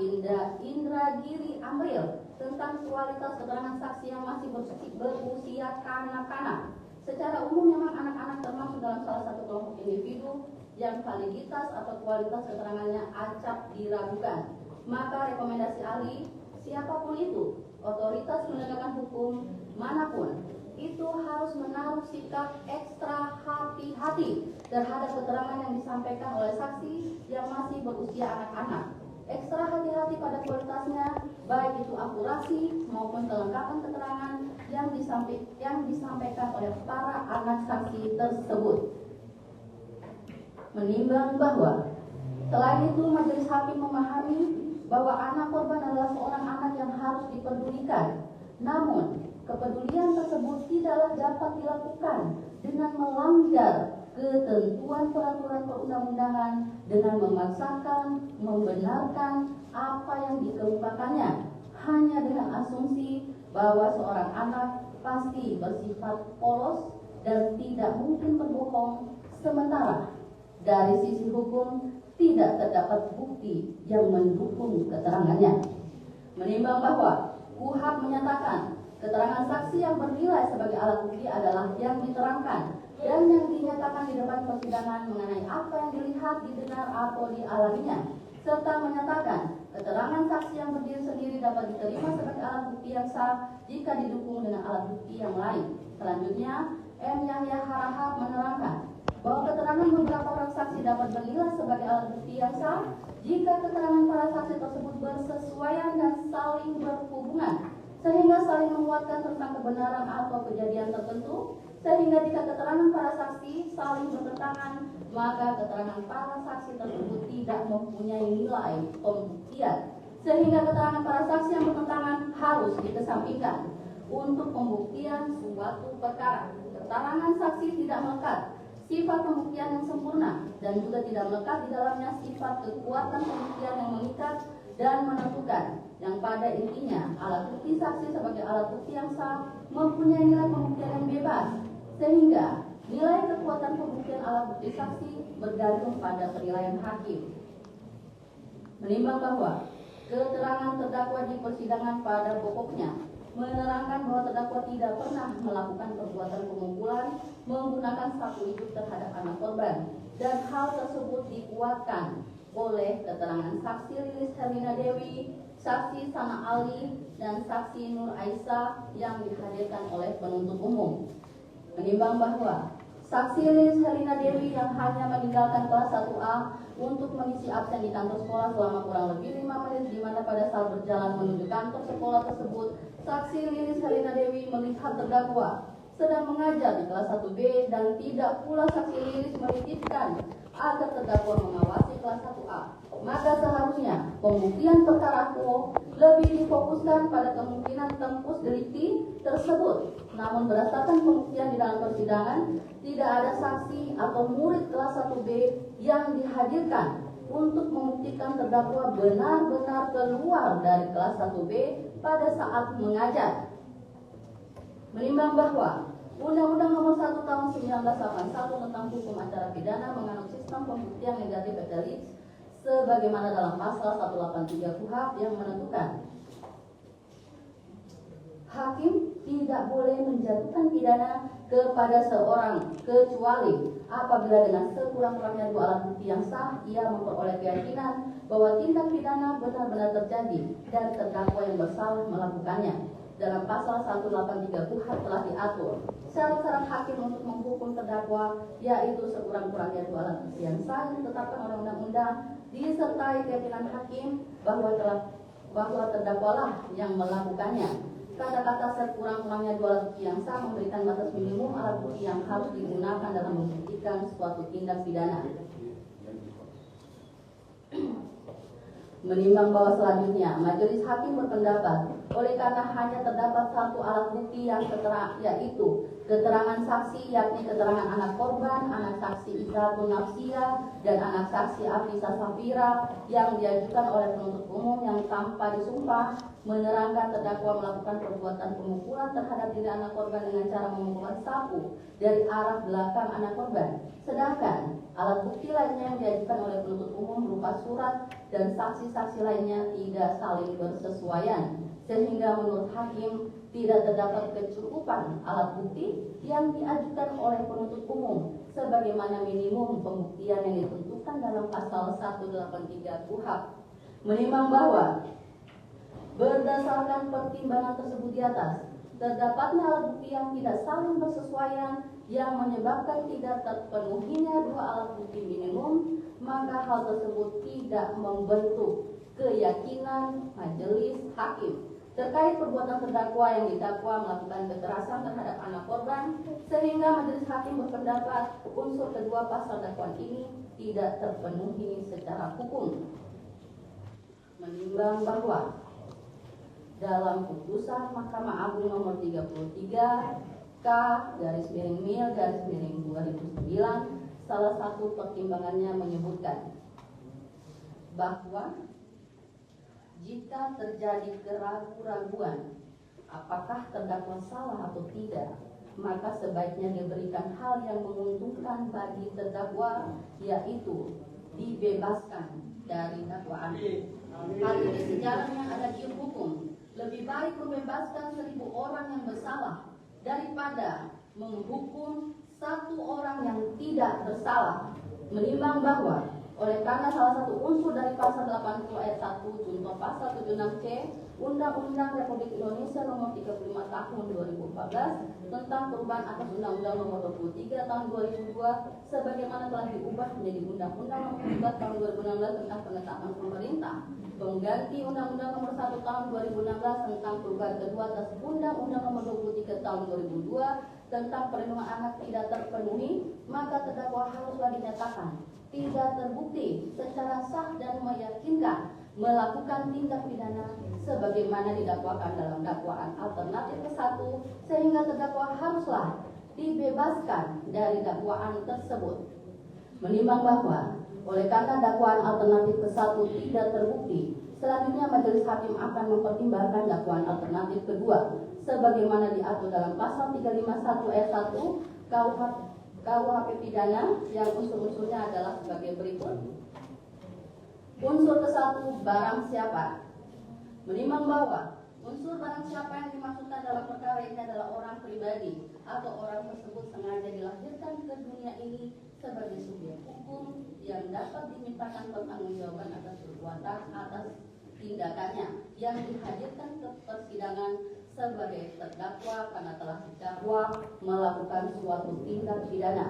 Indragiri Amril tentang kualitas keterangan saksi yang masih berusia kanak-kanak, secara umum memang anak-anak termasuk dalam salah satu kelompok individu yang validitas atau kualitas keterangannya acap diragukan. Maka rekomendasi ahli, siapapun itu, otoritas penegakan hukum manapun, itu harus menaruh sikap ekstra hati-hati terhadap keterangan yang disampaikan oleh saksi yang masih berusia anak-anak. Ekstra hati-hati pada kualitasnya, baik itu akurasi maupun kelengkapan keterangan yang disampaikan oleh para anak saksi tersebut. Menimbang bahwa selain itu majelis hakim memahami bahwa anak korban adalah seorang anak yang harus dipedulikan, namun kepedulian tersebut tidaklah dapat dilakukan dengan melanggar ketentuan peraturan perundang-undangan dengan memaksakan, membenarkan apa yang dikemukakannya hanya dengan asumsi bahwa seorang anak pasti bersifat polos dan tidak mungkin berbohong, sementara dari sisi hukum tidak terdapat bukti yang mendukung keterangannya. Menimbang bahwa KUHP menyatakan keterangan saksi yang bernilai sebagai alat bukti adalah yang diterangkan dan yang dinyatakan di depan persidangan mengenai apa yang dilihat, didengar, atau dialaminya, serta menyatakan keterangan saksi yang berdiri sendiri dapat diterima sebagai alat bukti yang sah jika didukung dengan alat bukti yang lain. Selanjutnya, M. Yahya Harahap menerangkan bahwa keterangan beberapa orang saksi dapat bernilai sebagai alat bukti yang sah jika keterangan para saksi tersebut bersesuaian dan saling berhubungan, sehingga saling menguatkan tentang kebenaran atau kejadian tertentu, sehingga jika keterangan para saksi saling bertentangan, maka keterangan para saksi tersebut tidak mempunyai nilai pembuktian, sehingga keterangan para saksi yang bertentangan harus dikesampingkan untuk pembuktian suatu perkara. Keterangan saksi tidak melekat sifat pembuktian yang sempurna dan juga tidak melekat di dalamnya sifat kekuatan pembuktian yang mengikat dan menentukan, yang pada intinya alat bukti saksi sebagai alat bukti yang sah mempunyai nilai pembuktian yang bebas, sehingga nilai kekuatan pembuktian alat bukti saksi bergantung pada penilaian hakim. Menimbang bahwa keterangan terdakwa di persidangan pada pokoknya menerangkan bahwa terdakwa tidak pernah melakukan perbuatan pemukulan menggunakan sapu ijuk terhadap anak korban, dan hal tersebut dikuatkan oleh keterangan saksi Lilis Herlina Dewi, saksi Sana Ali, dan saksi Nur Aisyah yang dihadirkan oleh penuntut umum. Menimbang bahwa Saksi Lilis Herlina Dewi yang hanya meninggalkan kelas 1A untuk mengisi absen di kantor sekolah selama kurang lebih 5 menit, di mana pada saat berjalan menuju kantor sekolah tersebut, saksi Lilis Herlina Dewi melihat terdakwa sedang mengajar di kelas 1B dan tidak pula saksi Lilis menitipkan agar terdakwa mengawasi kelas 1A. Maka seharusnya pembuktian perkara akuo lebih difokuskan pada kemungkinan tempus delikti tersebut. Namun berdasarkan pembuktian di dalam persidangan, tidak ada saksi atau murid kelas 1B yang dihadirkan untuk membuktikan terdakwa benar-benar keluar dari kelas 1B pada saat mengajar. Menimbang bahwa Undang-Undang Nomor 1 Tahun 1981 tentang Hukum Acara Pidana menganut sistem pembuktian negatif etalits sebagaimana dalam pasal 183 KUHP yang menentukan hakim tidak boleh menjatuhkan pidana kepada seorang kecuali apabila dengan sekurang-kurangnya 2 alat bukti yang sah ia memperoleh keyakinan bahwa tindak pidana benar-benar terjadi dan terdakwa yang bersalah melakukannya. Dalam pasal 183 KUHP telah diatur syarat-syarat hakim untuk menghukum terdakwa, yaitu sekurang-kurangnya 2 alat bukti yang sah yang ditetapkan oleh undang-undang, disertai keyakinan hakim bahwa terdakwalah yang melakukannya. Kata-kata sekurang-kurangnya 2 alat bukti yang sah memberikan batas minimum alat bukti yang harus digunakan dalam membuktikan suatu tindak pidana. Menimbang bahwa selanjutnya majelis hakim berpendapat oleh karena hanya terdapat 1 alat bukti yang yaitu keterangan saksi, yakni keterangan anak korban, anak saksi Izatun Nafsia, dan anak saksi Afisa Safira yang diajukan oleh penuntut umum yang tanpa disumpah menerangkan terdakwa melakukan perbuatan pemukulan terhadap diri anak korban dengan cara memukulkan sapu dari arah belakang anak korban. Sedangkan alat bukti lainnya yang diajukan oleh penuntut umum berupa surat dan saksi-saksi lainnya tidak saling bersesuaian, sehingga menurut hakim tidak terdapat kecukupan alat bukti yang diajukan oleh penuntut umum sebagaimana minimum pembuktian yang ditentukan dalam pasal 183 KUHP. Menimbang bahwa berdasarkan pertimbangan tersebut di atas, terdapatnya alat bukti yang tidak saling bersesuaian yang menyebabkan tidak terpenuhinya 2 alat bukti minimum, maka hal tersebut tidak membentuk keyakinan majelis hakim terkait perbuatan terdakwa yang didakwa melakukan kekerasan terhadap anak korban, sehingga majelis hakim berpendapat unsur kedua pasal dakwaan ini tidak terpenuhi secara hukum. Menimbang bahwa dalam putusan Mahkamah Agung nomor 33 K/MIL/2009, salah satu pertimbangannya menyebutkan bahwa jika terjadi keraguan-raguan apakah terdakwa salah atau tidak, maka sebaiknya diberikan hal yang menguntungkan bagi terdakwa, yaitu dibebaskan dari dakwaan. Hal ini sejalan yang ada di hukum. Lebih baik membebaskan 1000 orang yang bersalah daripada menghukum 1 orang yang tidak bersalah. Menimbang bahwa oleh karena salah satu unsur dari pasal 80 ayat 1 junto pasal 76C Undang-Undang Republik Indonesia nomor 35 tahun 2014 tentang perubahan atas Undang-Undang nomor 23 tahun 2002 sebagaimana telah diubah menjadi Undang-Undang nomor 14 tahun 2016 tentang penetapan pemerintah, pengganti Undang-Undang nomor 1 tahun 2016 tentang perubahan kedua atas Undang-Undang nomor 23 tahun 2002 tentang perlindungan anak tidak terpenuhi, maka terdakwa haruslah dinyatakan tidak terbukti secara sah dan meyakinkan melakukan tindak pidana sebagaimana didakwakan dalam dakwaan alternatif ke-1, sehingga terdakwa haruslah dibebaskan dari dakwaan tersebut. Menimbang bahwa oleh karena dakwaan alternatif ke-1 tidak terbukti, selanjutnya majelis hakim akan mempertimbangkan dakwaan alternatif kedua sebagaimana diatur dalam pasal 351 ayat 1 KUHP pidana yang unsur-unsurnya adalah sebagai berikut. Unsur ke-1, barang siapa. Menimbang bahwa unsur barang siapa yang dimaksudkan dalam perkara ini adalah orang pribadi atau orang tersebut sengaja dilahirkan ke dunia ini sebagai subjek hukum yang dapat dimintakan pertanggungjawaban atas perbuatan atas tindakannya yang dihadirkan ke persidangan sebagai terdakwa karena telah didakwa melakukan suatu tindak pidana.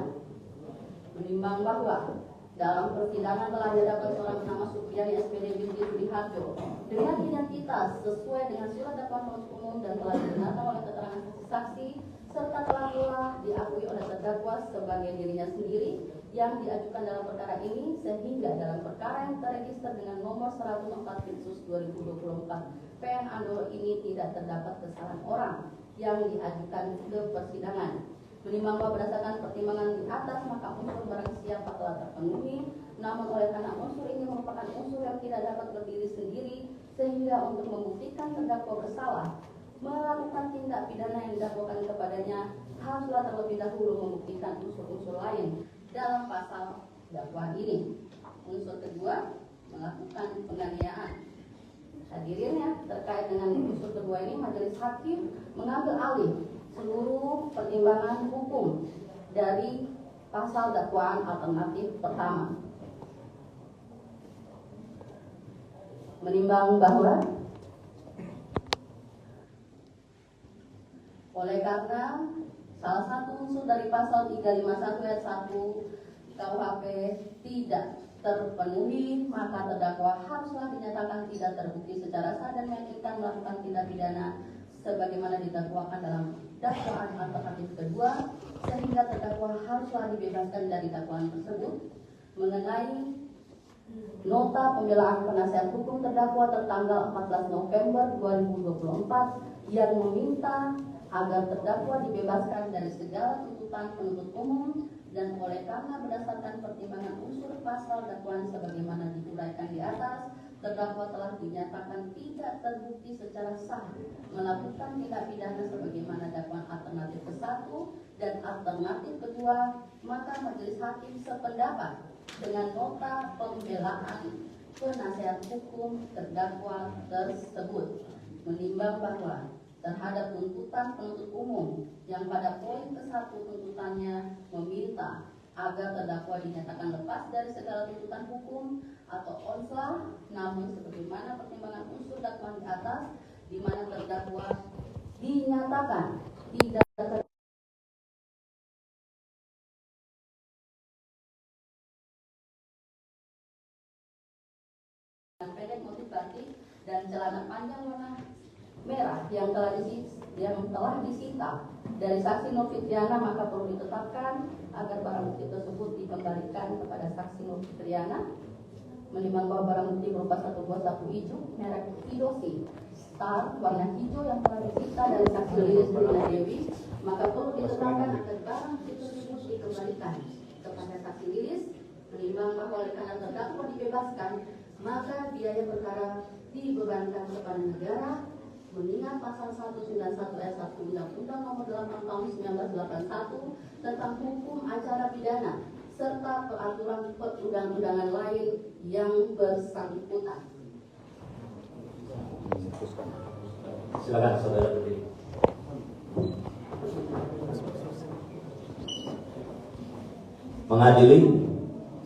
Menimbang bahwa dalam persidangan telah didapat seorang bernama Supriyani SPD binti Sudiharjo dengan identitas sesuai dengan surat dakwaan penuntut umum dan telah dibenarkan oleh keterangan saksi serta telah diakui oleh terdakwa sebagai dirinya sendiri yang diajukan dalam perkara ini, sehingga dalam perkara yang terregister dengan nomor 104/2024 PN Andoro ini tidak terdapat kesalahan orang yang diajukan ke persidangan. Menimbang bahwa berdasarkan pertimbangan di atas, maka unsur barang siapa telah terpenuhi, namun oleh karena unsur ini merupakan unsur yang tidak dapat berdiri sendiri, sehingga untuk membuktikan terdakwa bersalah melakukan tindak pidana yang didakwakan kepadanya, haruslah terlebih dahulu membuktikan unsur-unsur lain dalam pasal dakwaan ini. Unsur kedua, melakukan penganiayaan. Hadirin ya, terkait dengan unsur kedua ini, majelis hakim mengambil alih seluruh pertimbangan hukum dari pasal dakwaan alternatif pertama. Menimbang bahwa oleh karena salah satu unsur dari pasal 351 ayat 1 KUHP tidak terpenuhi, maka terdakwa haruslah dinyatakan tidak terbukti secara sah dan meyakinkan melakukan tindak pidana sebagaimana didakwakan dalam dakwaan alternatif kedua, sehingga terdakwa haruslah dibebaskan dari dakwaan tersebut. Mengenai nota pembelaan penasihat hukum terdakwa tertanggal 14 November 2024 yang meminta agar terdakwa dibebaskan dari segala tuntutan penuntut umum, dan oleh karena berdasarkan pertimbangan unsur pasal dakwaan sebagaimana diuraikan di atas, terdakwa telah dinyatakan tidak terbukti secara sah melakukan tindak pidana sebagaimana dakwaan alternatif ke-1 dan alternatif kedua, maka majelis hakim sependapat dengan nota pembelaan penasihat hukum terdakwa tersebut. Menimbang bahwa terhadap tuntutan penuntut umum yang pada poin ke-1 tuntutannya meminta agar terdakwa dinyatakan lepas dari segala tuntutan hukum atau onslah, namun sebagaimana pertimbangan unsur dakwaan di atas, di mana terdakwa dinyatakan tidak pendek motif batik dan celana panjang warna merah yang telah disita dari saksi Nur Fitriana, maka perlu ditetapkan agar barang bukti tersebut dikembalikan kepada saksi Nur Fitriana. Menimbang bahwa barang bukti berupa satu buah sapu hijau merek Hidoshi Star warna hijau yang telah disita dari saksi Lilis Brina Dewi, maka perlu ditetapkan agar barang bukti tersebut dikembalikan kepada saksi Lilis. Menimbang bahwa oleh karena terdakwa dibebaskan, maka biaya perkara dibebankan kepada negara, mengingat pasal 191 ayat 1 Undang-Undang Nomor 8 Tahun 1981 tentang hukum acara pidana serta peraturan perundang-undangan lain yang bersangkutan. Silakan saudara berdiri. Mengadili.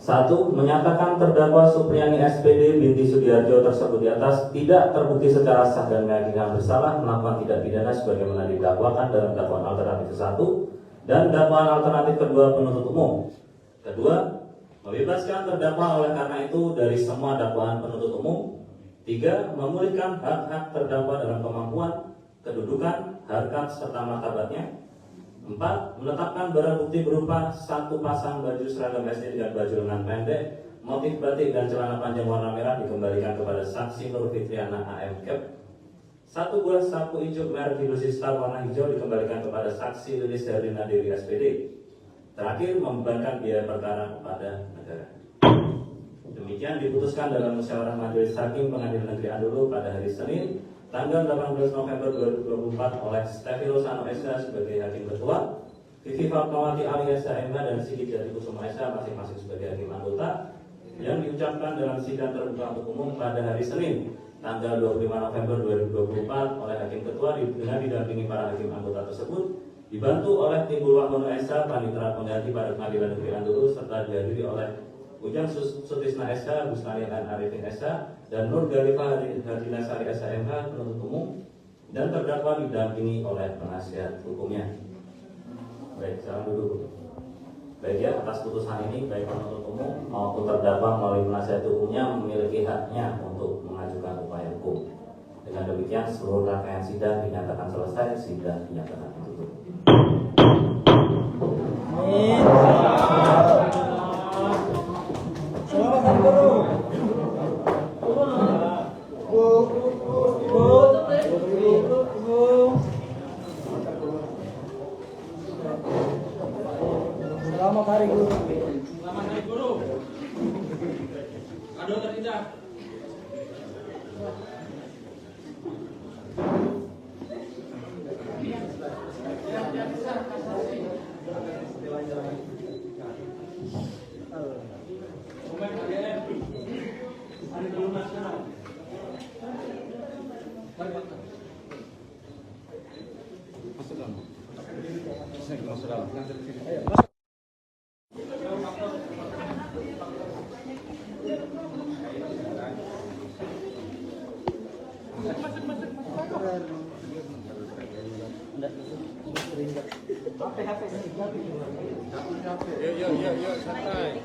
1. Menyatakan terdakwa Supriyani SPD binti Sudiharjo tersebut di atas tidak terbukti secara sah dan meyakinkan bersalah melakukan tindak pidana sebagaimana didakwakan dalam dakwaan alternatif ke-1 dan dakwaan alternatif kedua penuntut umum. Kedua, membebaskan terdakwa oleh karena itu dari semua dakwaan penuntut umum. 3. Memulihkan hak-hak terdakwa dalam kemampuan, kedudukan, harkat serta martabatnya. 4. Menetapkan barang bukti berupa satu pasang baju seragam SD dengan baju lengan pendek, motif batik dan celana panjang warna merah dikembalikan kepada saksi Nur Fitriana AM Kep. Satu buah sapu hijau merek Hidoshi Star warna hijau dikembalikan kepada saksi Lilis Herlina Dewi SPD. Terakhir, membebankan biaya perkara kepada negara. Demikian diputuskan dalam musyawarah majelis hakim Pengadilan Negeri Andolo pada hari Senin tanggal 18 November 2024 oleh Stefilo Sano SH sebagai Hakim Ketua, Vivi Fatmawati Ali SH dan Sigit Jati Kusuma SH masing-masing sebagai Hakim Anggota, yang diucapkan dalam sidang terbuka untuk umum pada hari Senin tanggal 25 November 2024 oleh Hakim Ketua dengan didampingi para Hakim Anggota tersebut, dibantu oleh Timbul Wahmono SH, Panitera Pengganti pada Pengadilan Negeri Andolo, serta dihadiri oleh Ujang Sutisna SH, Busnari dan Arifin SH, dan Nur Galifah Hardinasari SHMH penuntut umum. dan terdakwa didampingi oleh penasihat hukumnya. Baik, silakan duduk. Baik ya, atas putusan ini baik penuntut umum maupun terdakwa melalui penasihat hukumnya memiliki haknya untuk mengajukan upaya hukum. Dengan demikian seluruh rangkaian sidang dinyatakan selesai, sidang dinyatakan tutup. Selamat Guru. Selamat Hari Guru. Selamat Hari Guru. Kado terindah. Momen HGM. Hari Guru Nasional. Yuk, santai.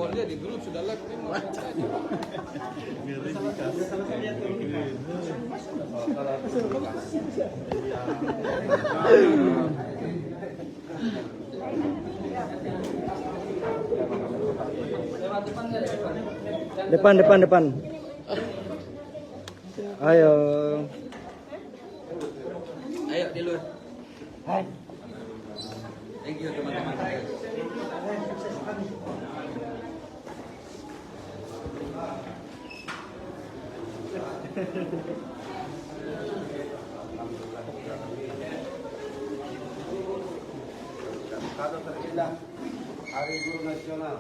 Dia di grup sudah live memang. Depan. Ayo. Ayo di luar. Hai. Thank you teman-teman. Kado terindah Hari Guru Nasional.